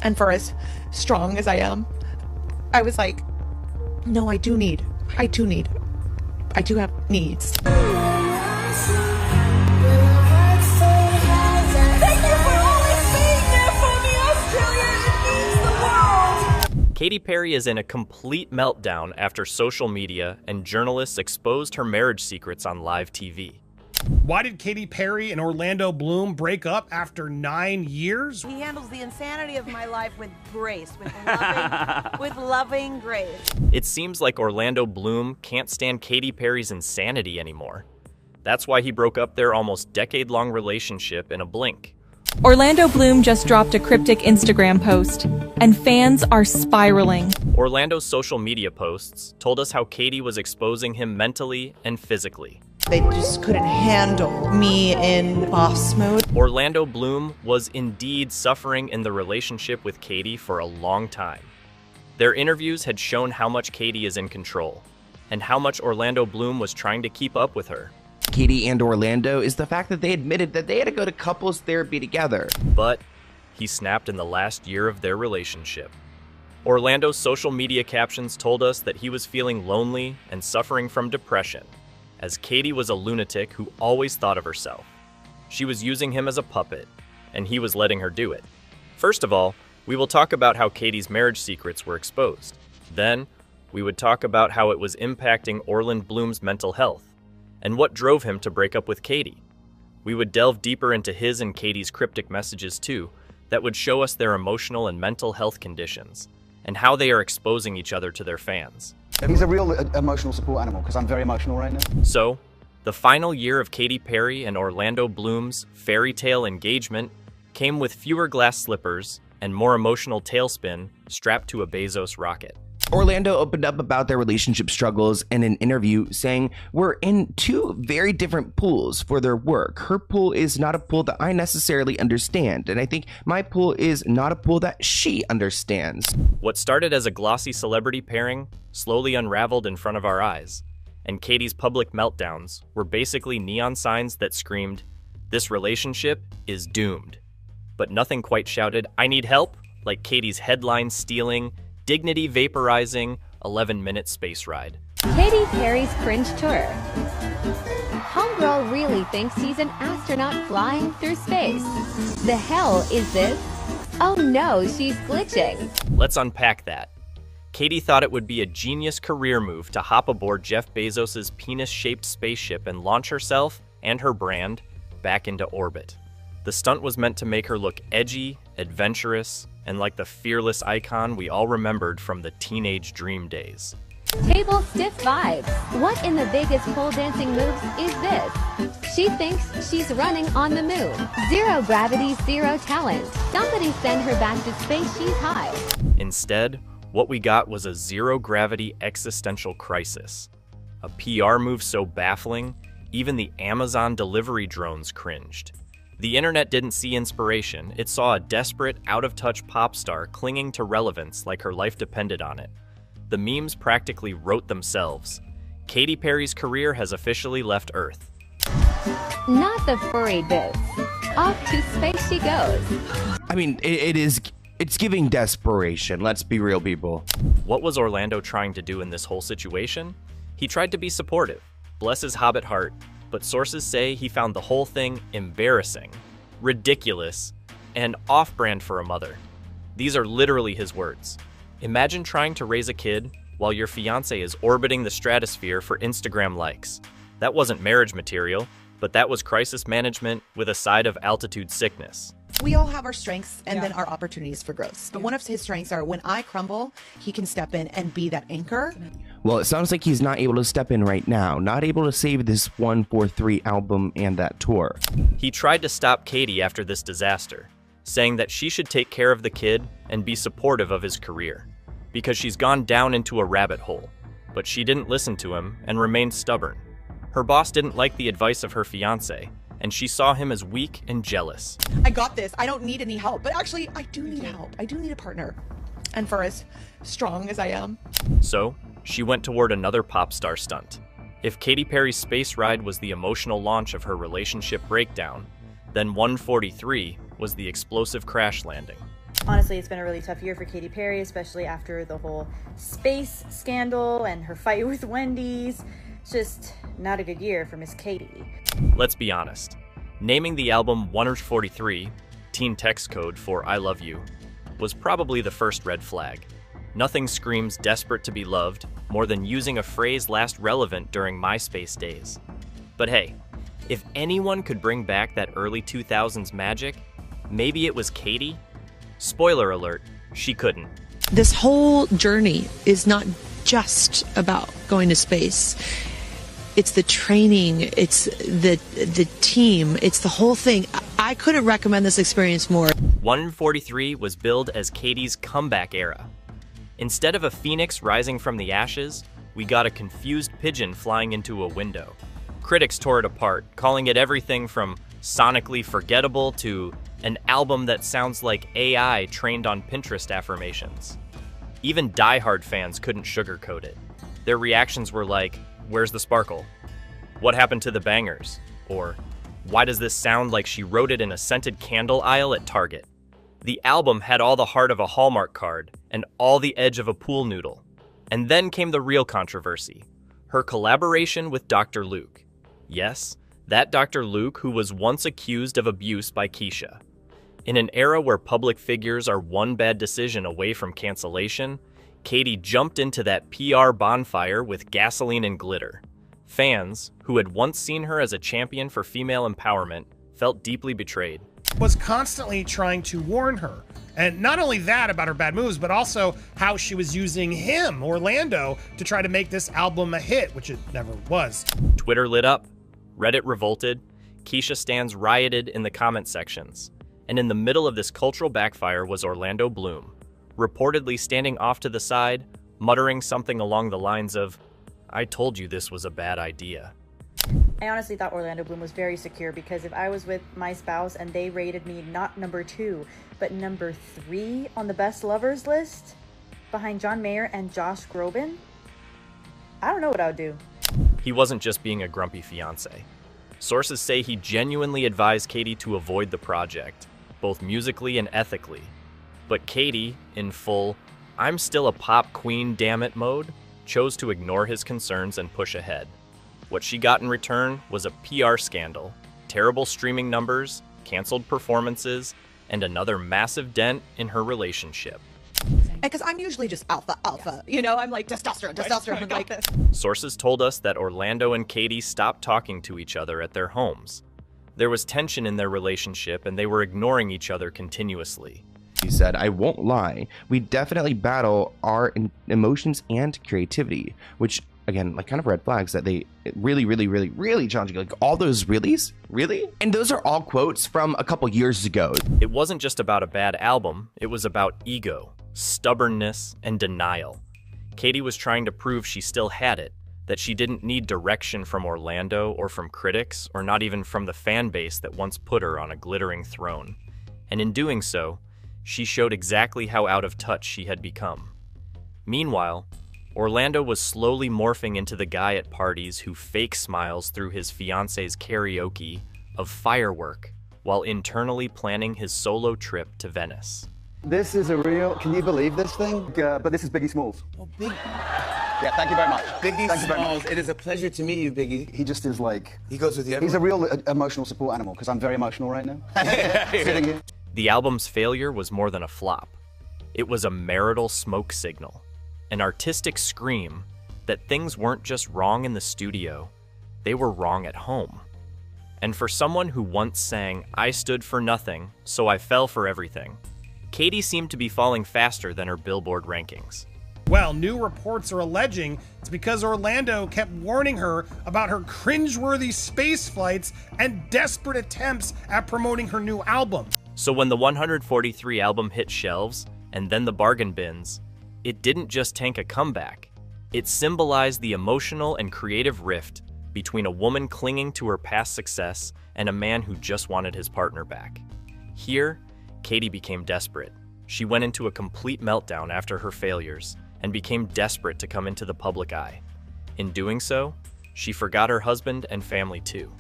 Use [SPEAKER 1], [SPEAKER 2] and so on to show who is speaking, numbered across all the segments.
[SPEAKER 1] And for as strong as I am, I was like, no, I do have needs.
[SPEAKER 2] Katy Perry is in a complete meltdown after social media and journalists exposed her marriage secrets on live TV.
[SPEAKER 3] Why did Katy Perry and Orlando Bloom break up after 9 years?
[SPEAKER 4] He handles the insanity of my life with grace, with loving grace.
[SPEAKER 2] It seems like Orlando Bloom can't stand Katy Perry's insanity anymore. That's why he broke up their almost decade-long relationship in a blink.
[SPEAKER 5] Orlando Bloom just dropped a cryptic Instagram post, and fans are spiraling.
[SPEAKER 2] Orlando's social media posts told us how Katy was exposing him mentally and physically.
[SPEAKER 1] They just couldn't handle me in boss mode.
[SPEAKER 2] Orlando Bloom was indeed suffering in the relationship with Katy for a long time. Their interviews had shown how much Katy is in control, and how much Orlando Bloom was trying to keep up with her.
[SPEAKER 6] Katy and Orlando is the fact that they admitted that they had to go to couples therapy together.
[SPEAKER 2] But he snapped in the last year of their relationship. Orlando's social media captions told us that he was feeling lonely and suffering from depression, as Katy was a lunatic who always thought of herself. She was using him as a puppet, and he was letting her do it. First of all, we will talk about how Katy's marriage secrets were exposed. Then, we would talk about how it was impacting Orlando Bloom's mental health, and what drove him to break up with Katy. We would delve deeper into his and Katy's cryptic messages too, that would show us their emotional and mental health conditions, and how they are exposing each other to their fans.
[SPEAKER 7] He's a real emotional support animal, because I'm very emotional right now.
[SPEAKER 2] So, the final year of Katy Perry and Orlando Bloom's fairy tale engagement came with fewer glass slippers and more emotional tailspin strapped to a Bezos rocket.
[SPEAKER 6] Orlando opened up about their relationship struggles in an interview, saying, "We're in two very different pools for their work. Her pool is not a pool that I necessarily understand, and I think my pool is not a pool that she understands."
[SPEAKER 2] What started as a glossy celebrity pairing slowly unraveled in front of our eyes, and Katy's public meltdowns were basically neon signs that screamed, "This relationship is doomed." But nothing quite shouted, "I need help," like Katy's headline-stealing, dignity vaporizing 11-minute space ride.
[SPEAKER 8] Katy Perry's cringe tour. Homegirl really thinks he's an astronaut flying through space. The hell is this? Oh no, she's glitching.
[SPEAKER 2] Let's unpack that. Katy thought it would be a genius career move to hop aboard Jeff Bezos' penis-shaped spaceship and launch herself and her brand back into orbit. The stunt was meant to make her look edgy, adventurous, and like the fearless icon we all remembered from the teenage dream days.
[SPEAKER 8] Table stiff vibes. What in the Vegas pole dancing moves is this? She thinks she's running on the moon. Zero gravity, zero talent. Somebody send her back to space, she's high.
[SPEAKER 2] Instead, what we got was a zero-gravity existential crisis. A PR move so baffling, even the Amazon delivery drones cringed. The internet didn't see inspiration, it saw a desperate, out-of-touch pop star clinging to relevance like her life depended on it. The memes practically wrote themselves. Katy Perry's career has officially left Earth.
[SPEAKER 8] Not the furry boots. Off to space she goes.
[SPEAKER 6] I mean, it's giving desperation, let's be real, people.
[SPEAKER 2] What was Orlando trying to do in this whole situation? He tried to be supportive, bless his hobbit heart, but sources say he found the whole thing embarrassing, ridiculous, and off-brand for a mother. These are literally his words. Imagine trying to raise a kid while your fiancé is orbiting the stratosphere for Instagram likes. That wasn't marriage material, but that was crisis management with a side of altitude sickness.
[SPEAKER 1] We all have our strengths and then our opportunities for growth. But one of his strengths are when I crumble, he can step in and be that anchor.
[SPEAKER 6] Well, it sounds like he's not able to step in right now, not able to save this 143 album and that tour.
[SPEAKER 2] He tried to stop Katy after this disaster, saying that she should take care of the kid and be supportive of his career, because she's gone down into a rabbit hole. But she didn't listen to him and remained stubborn. Her boss didn't like the advice of her fiancé, and she saw him as weak and jealous.
[SPEAKER 1] I got this. I don't need any help. But actually, I do need help. I do need a partner. And for as strong as I am.
[SPEAKER 2] So, she went toward another pop star stunt. If Katy Perry's space ride was the emotional launch of her relationship breakdown, then 143 was the explosive crash landing.
[SPEAKER 9] Honestly, it's been a really tough year for Katy Perry, especially after the whole space scandal and her fight with Wendy's. It's just not a good year for Miss Katy.
[SPEAKER 2] Let's be honest. Naming the album 143, teen text code for I Love You, was probably the first red flag. Nothing screams desperate to be loved more than using a phrase last relevant during MySpace days. But hey, if anyone could bring back that early 2000s magic, maybe it was Katy? Spoiler alert, she couldn't.
[SPEAKER 10] This whole journey is not just about going to space. It's the training, it's the team, it's the whole thing. I couldn't recommend this experience more.
[SPEAKER 2] 143 was billed as Katy's comeback era. Instead of a phoenix rising from the ashes, we got a confused pigeon flying into a window. Critics tore it apart, calling it everything from sonically forgettable to an album that sounds like AI trained on Pinterest affirmations. Even diehard fans couldn't sugarcoat it. Their reactions were like, "Where's the sparkle? What happened to the bangers?" Or, "Why does this sound like she wrote it in a scented candle aisle at Target?" The album had all the heart of a Hallmark card and all the edge of a pool noodle. And then came the real controversy, her collaboration with Dr. Luke. Yes, that Dr. Luke who was once accused of abuse by Keisha. In an era where public figures are one bad decision away from cancellation, Katy jumped into that PR bonfire with gasoline and glitter. Fans, who had once seen her as a champion for female empowerment, felt deeply betrayed.
[SPEAKER 3] Was constantly trying to warn her. And not only that about her bad moves, but also how she was using him, Orlando, to try to make this album a hit, which it never was.
[SPEAKER 2] Twitter lit up, Reddit revolted, Keisha stans rioted in the comment sections. And in the middle of this cultural backfire was Orlando Bloom, reportedly standing off to the side, muttering something along the lines of, "I told you this was a bad idea."
[SPEAKER 9] I honestly thought Orlando Bloom was very secure, because if I was with my spouse and they rated me not number 2, but number 3 on the best lovers list, behind John Mayer and Josh Groban, I don't know what I would do.
[SPEAKER 2] He wasn't just being a grumpy fiancé. Sources say he genuinely advised Katy to avoid the project, both musically and ethically. But Katy, in full, "I'm still a pop queen, damn it" mode, chose to ignore his concerns and push ahead. What she got in return was a PR scandal, terrible streaming numbers, canceled performances, and another massive dent in her relationship.
[SPEAKER 1] Because I'm usually just alpha. You know, I'm like testosterone. I'm like this.
[SPEAKER 2] Sources told us that Orlando and Katy stopped talking to each other at their homes. There was tension in their relationship, and they were ignoring each other continuously.
[SPEAKER 6] He said, "I won't lie. We definitely battle our emotions and creativity," which, again, like kind of red flags that they really challenging. Like all those reallys? Really? And those are all quotes from a couple years ago.
[SPEAKER 2] It wasn't just about a bad album, it was about ego, stubbornness, and denial. Katy was trying to prove she still had it, that she didn't need direction from Orlando or from critics, or not even from the fan base that once put her on a glittering throne. And in doing so, she showed exactly how out of touch she had become. Meanwhile, Orlando was slowly morphing into the guy at parties who fake smiles through his fiance's karaoke of Firework while internally planning his solo trip to Venice.
[SPEAKER 7] This is a real, can you believe this thing? But this is Biggie Smalls.
[SPEAKER 11] Oh, Big.
[SPEAKER 7] Yeah, thank you very much.
[SPEAKER 11] Biggie
[SPEAKER 7] Thank you very
[SPEAKER 11] Smalls,
[SPEAKER 7] much.
[SPEAKER 11] it is a pleasure to meet you, Biggie.
[SPEAKER 7] He just is like...
[SPEAKER 11] He goes with you
[SPEAKER 7] He's a
[SPEAKER 11] everywhere.
[SPEAKER 7] real emotional support animal, because I'm very emotional right now. Sitting here.
[SPEAKER 2] The album's failure was more than a flop. It was a marital smoke signal, an artistic scream that things weren't just wrong in the studio, they were wrong at home. And for someone who once sang, "I stood for nothing, so I fell for everything," Katy seemed to be falling faster than her Billboard rankings.
[SPEAKER 3] Well, new reports are alleging it's because Orlando kept warning her about her cringeworthy space flights and desperate attempts at promoting her new album.
[SPEAKER 2] So when the 143 album hit shelves, and then the bargain bins, it didn't just tank a comeback. It symbolized the emotional and creative rift between a woman clinging to her past success and a man who just wanted his partner back. Here, Katy became desperate. She went into a complete meltdown after her failures and became desperate to come into the public eye. In doing so, she forgot her husband and family too.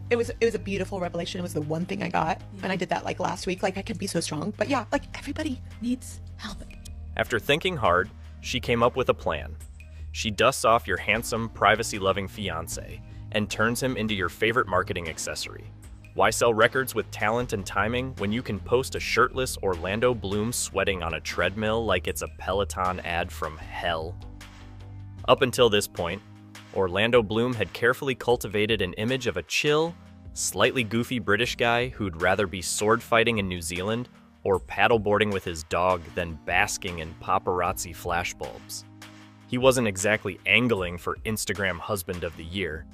[SPEAKER 1] It was a beautiful revelation. It was the one thing I got, and I did that like last week. Like, I could be so strong, but yeah, like everybody needs help.
[SPEAKER 2] After thinking hard, she came up with a plan. She dusts off your handsome, privacy-loving fiancé and turns him into your favorite marketing accessory. Why sell records with talent and timing when you can post a shirtless Orlando Bloom sweating on a treadmill like it's a Peloton ad from hell? Up until this point, Orlando Bloom had carefully cultivated an image of a chill, slightly goofy British guy who'd rather be sword fighting in New Zealand or paddleboarding with his dog than basking in paparazzi flashbulbs. He wasn't exactly angling for Instagram Husband of the Year,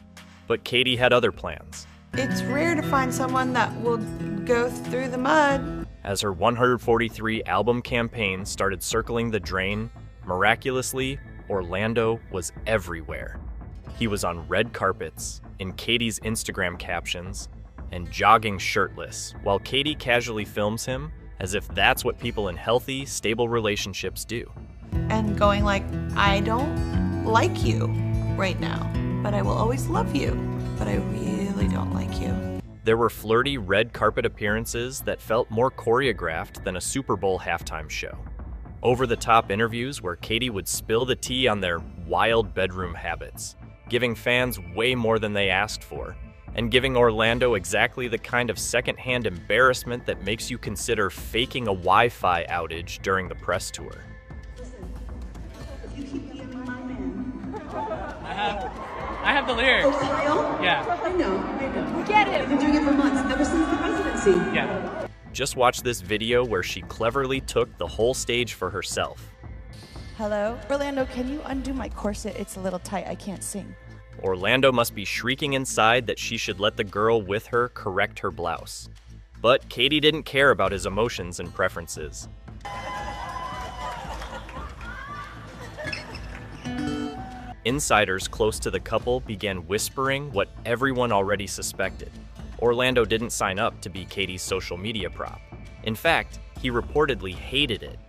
[SPEAKER 2] but Katy had other plans.
[SPEAKER 11] It's rare to find someone that will go through the mud.
[SPEAKER 2] As her 143 album campaign started circling the drain, miraculously, Orlando was everywhere. He was on red carpets, in Katy's Instagram captions, and jogging shirtless, while Katy casually films him as if that's what people in healthy, stable relationships do.
[SPEAKER 11] And going like, I don't like you right now, but I will always love you, but I really don't like you.
[SPEAKER 2] There were flirty red carpet appearances that felt more choreographed than a Super Bowl halftime show. Over-the-top interviews where Katy would spill the tea on their wild bedroom habits, giving fans way more than they asked for, and giving Orlando exactly the kind of secondhand embarrassment that makes you consider faking a Wi-Fi outage during the press tour.
[SPEAKER 12] I have the lyrics.
[SPEAKER 13] Oh, style?
[SPEAKER 12] Yeah.
[SPEAKER 13] I know.
[SPEAKER 4] We get it.
[SPEAKER 13] I've been doing it for months, ever since the presidency.
[SPEAKER 12] Yeah.
[SPEAKER 2] Just watch this video where she cleverly took the whole stage for herself.
[SPEAKER 11] Hello? Orlando, can you undo my corset? It's a little tight. I can't sing.
[SPEAKER 2] Orlando must be shrieking inside that she should let the girl with her correct her blouse. But Katy didn't care about his emotions and preferences. Insiders close to the couple began whispering what everyone already suspected. Orlando didn't sign up to be Katy's social media prop. In fact, he reportedly hated it.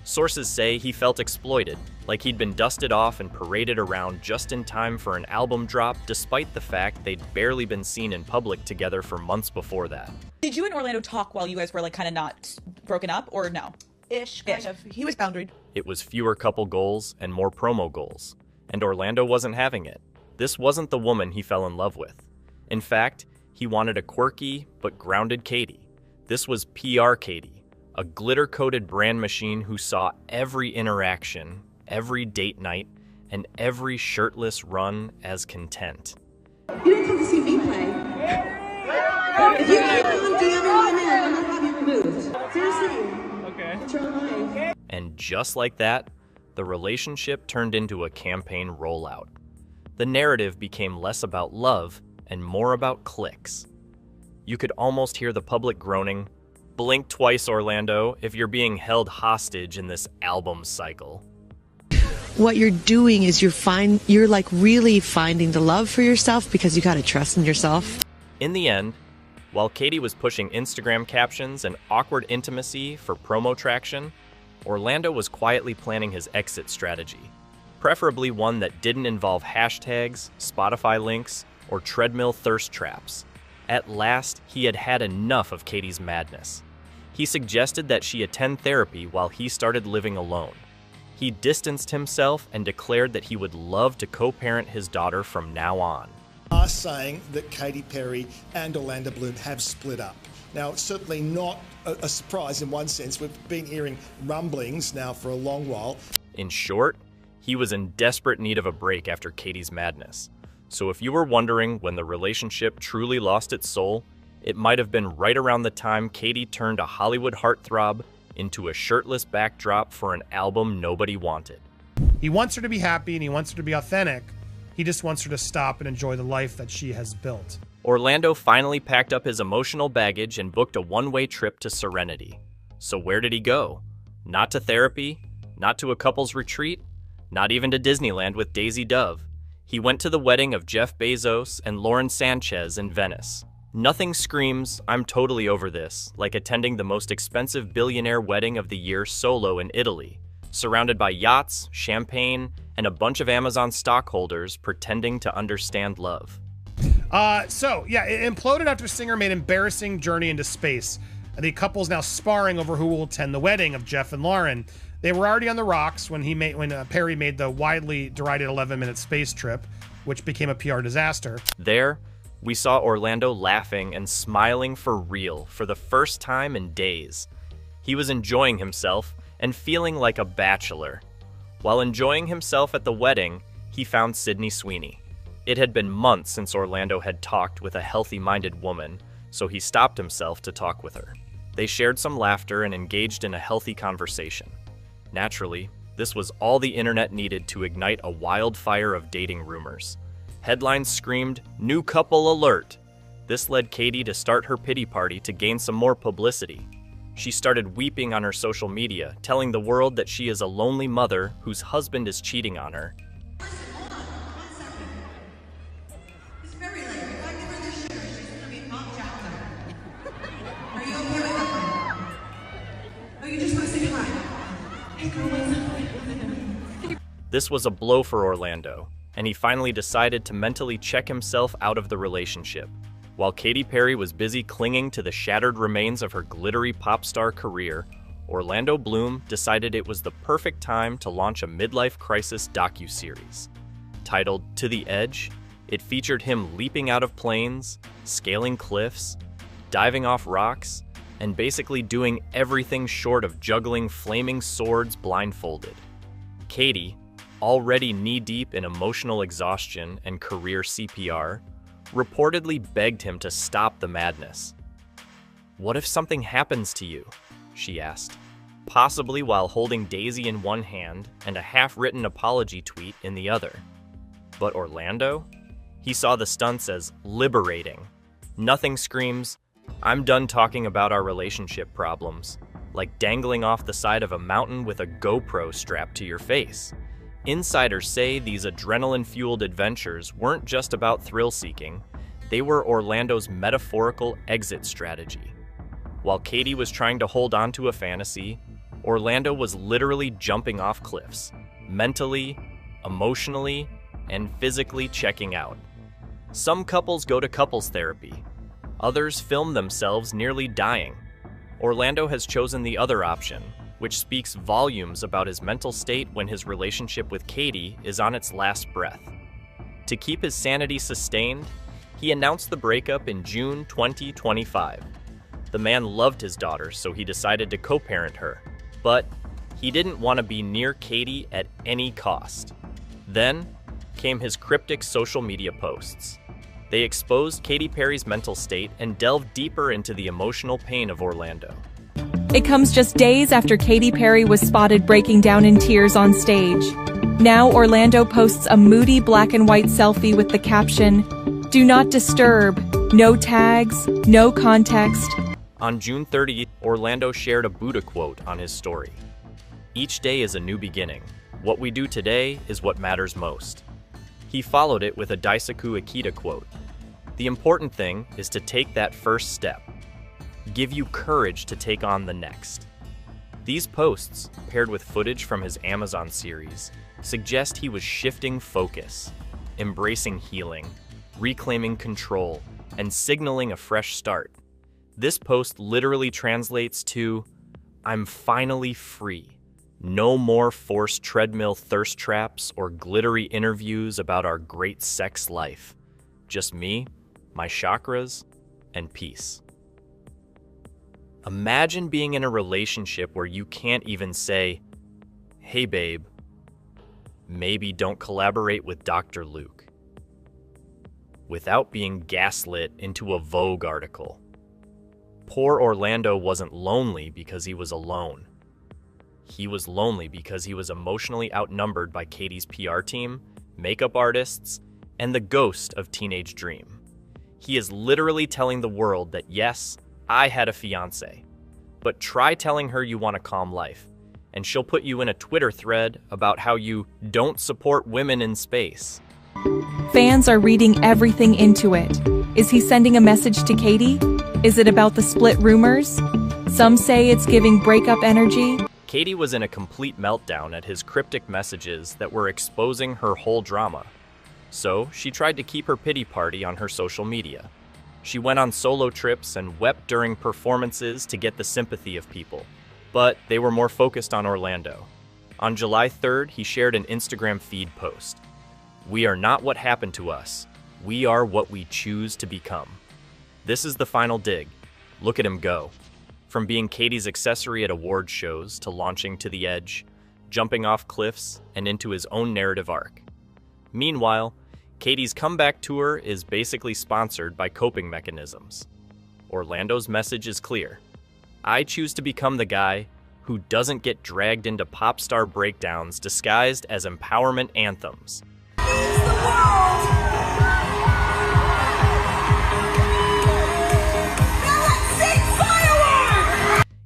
[SPEAKER 2] Sources say he felt exploited, like he'd been dusted off and paraded around just in time for an album drop, despite the fact they'd barely been seen in public together for months before that.
[SPEAKER 14] Did you and Orlando talk while you guys were like kind of not broken up, or no?
[SPEAKER 1] Ish, kind of. He was boundaried.
[SPEAKER 2] It was fewer couple goals and more promo goals, and Orlando wasn't having it. This wasn't the woman he fell in love with. In fact, he wanted a quirky but grounded Katy. This was PR Katy, a glitter-coated brand machine who saw every interaction, every date night, and every shirtless run as content.
[SPEAKER 13] You didn't come to see me play. If you keep on DMing my man, I'm gonna have you removed. Seriously.
[SPEAKER 12] Okay.
[SPEAKER 13] It's your own life.
[SPEAKER 2] And just like that, the relationship turned into a campaign rollout. The narrative became less about love and more about clicks. You could almost hear the public groaning, "Blink twice, Orlando, if you're being held hostage in this album cycle."
[SPEAKER 10] What you're doing is you're like really finding the love for yourself because you gotta trust in yourself.
[SPEAKER 2] In the end, while Katy was pushing Instagram captions and awkward intimacy for promo traction, Orlando was quietly planning his exit strategy, preferably one that didn't involve hashtags, Spotify links, or treadmill thirst traps. At last, he had had enough of Katy's madness. He suggested that she attend therapy while he started living alone. He distanced himself and declared that he would love to co-parent his daughter from now on.
[SPEAKER 15] Are saying that Katy Perry and Orlando Bloom have split up. Now, it's certainly not a surprise in one sense. We've been hearing rumblings now for a long while.
[SPEAKER 2] In short, he was in desperate need of a break after Katy's madness. So if you were wondering when the relationship truly lost its soul, it might have been right around the time Katy turned a Hollywood heartthrob into a shirtless backdrop for an album nobody wanted.
[SPEAKER 3] He wants her to be happy and he wants her to be authentic. He just wants her to stop and enjoy the life that she has built.
[SPEAKER 2] Orlando finally packed up his emotional baggage and booked a one-way trip to Serenity. So where did he go? Not to therapy, not to a couple's retreat, not even to Disneyland with Daisy Dove. He went to the wedding of Jeff Bezos and Lauren Sanchez in Venice. Nothing screams, "I'm totally over this," like attending the most expensive billionaire wedding of the year solo in Italy, surrounded by yachts, champagne, and a bunch of Amazon stockholders pretending to understand love.
[SPEAKER 3] So, yeah, it imploded after singer made embarrassing journey into space. The couple's now sparring over who will attend the wedding of Jeff and Lauren. They were already on the rocks when Perry made the widely derided 11-minute space trip, which became a PR disaster.
[SPEAKER 2] There, we saw Orlando laughing and smiling for real for the first time in days. He was enjoying himself and feeling like a bachelor. While enjoying himself at the wedding, he found Sydney Sweeney. It had been months since Orlando had talked with a healthy-minded woman, so he stopped himself to talk with her. They shared some laughter and engaged in a healthy conversation. Naturally, this was all the internet needed to ignite a wildfire of dating rumors. Headlines screamed, "New couple alert!" This led Katy to start her pity party to gain some more publicity. She started weeping on her social media, telling the world that she is a lonely mother whose husband is cheating on her. This was a blow for Orlando, and he finally decided to mentally check himself out of the relationship. While Katy Perry was busy clinging to the shattered remains of her glittery pop star career, Orlando Bloom decided it was the perfect time to launch a midlife crisis docuseries. Titled To the Edge, it featured him leaping out of planes, scaling cliffs, diving off rocks, and basically doing everything short of juggling flaming swords blindfolded. Katy, already knee-deep in emotional exhaustion and career CPR, reportedly begged him to stop the madness. "What if something happens to you?" she asked, possibly while holding Daisy in one hand and a half-written apology tweet in the other. But Orlando? He saw the stunts as liberating. Nothing screams, "I'm done talking about our relationship problems," like dangling off the side of a mountain with a GoPro strapped to your face. Insiders say these adrenaline-fueled adventures weren't just about thrill-seeking, they were Orlando's metaphorical exit strategy. While Katy was trying to hold on to a fantasy, Orlando was literally jumping off cliffs, mentally, emotionally, and physically checking out. Some couples go to couples therapy. Others film themselves nearly dying. Orlando has chosen the other option, which speaks volumes about his mental state when his relationship with Katy is on its last breath. To keep his sanity sustained, he announced the breakup in June 2025. The man loved his daughter, so he decided to co-parent her, but he didn't want to be near Katy at any cost. Then came his cryptic social media posts. They exposed Katy Perry's mental state and delved deeper into the emotional pain of Orlando.
[SPEAKER 5] It comes just days after Katy Perry was spotted breaking down in tears on stage. Now Orlando posts a moody black and white selfie with the caption, "Do not disturb, no tags, no context."
[SPEAKER 2] On June 30th, Orlando shared a Buddha quote on his story. "Each day is a new beginning. What we do today is what matters most." He followed it with a Daisaku Ikeda quote. "The important thing is to take that first step. Give you courage to take on the next." These posts, paired with footage from his Amazon series, suggest he was shifting focus, embracing healing, reclaiming control, and signaling a fresh start. This post literally translates to, "I'm finally free. No more forced treadmill thirst traps or glittery interviews about our great sex life. Just me, my chakras, and peace." Imagine being in a relationship where you can't even say, "Hey babe, maybe don't collaborate with Dr. Luke," without being gaslit into a Vogue article. Poor Orlando wasn't lonely because he was alone. He was lonely because he was emotionally outnumbered by Katy's PR team, makeup artists, and the ghost of Teenage Dream. He is literally telling the world that yes, I had a fiance, but try telling her you want a calm life, and she'll put you in a Twitter thread about how you don't support women in space.
[SPEAKER 5] Fans are reading everything into it. Is he sending a message to Katy? Is it about the split rumors? Some say it's giving breakup energy.
[SPEAKER 2] Katy was in a complete meltdown at his cryptic messages that were exposing her whole drama. So she tried to keep her pity party on her social media. She went on solo trips and wept during performances to get the sympathy of people. But they were more focused on Orlando. On July 3rd, he shared an Instagram feed post. "We are not what happened to us. We are what we choose to become." This is the final dig. Look at him go. From being Katy's accessory at award shows to launching to the edge, jumping off cliffs, and into his own narrative arc. Meanwhile, Katy's comeback tour is basically sponsored by coping mechanisms. Orlando's message is clear. I choose to become the guy who doesn't get dragged into pop star breakdowns disguised as empowerment anthems.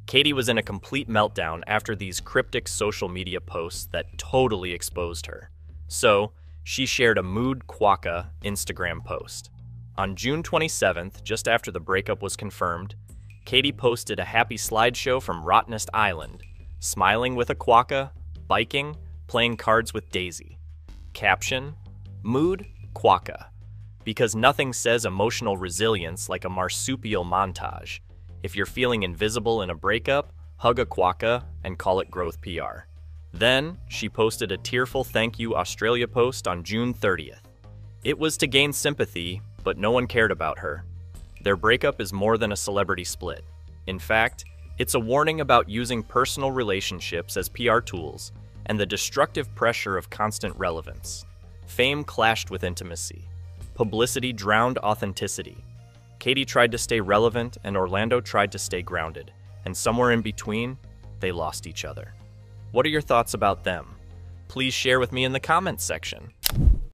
[SPEAKER 2] Katy was in a complete meltdown after these cryptic social media posts that totally exposed her. So, she shared a mood quokka Instagram post. On June 27th, just after the breakup was confirmed, Katy posted a happy slideshow from Rottenest Island, smiling with a quokka, biking, playing cards with Daisy. Caption: Mood quokka. Because nothing says emotional resilience like a marsupial montage. If you're feeling invisible in a breakup, hug a quokka and call it growth PR. Then, she posted a tearful thank you Australia post on June 30th. It was to gain sympathy, but no one cared about her. Their breakup is more than a celebrity split. In fact, it's a warning about using personal relationships as PR tools and the destructive pressure of constant relevance. Fame clashed with intimacy. Publicity drowned authenticity. Katy tried to stay relevant and Orlando tried to stay grounded, and somewhere in between, they lost each other. What are your thoughts about them? Please share with me in the comments section.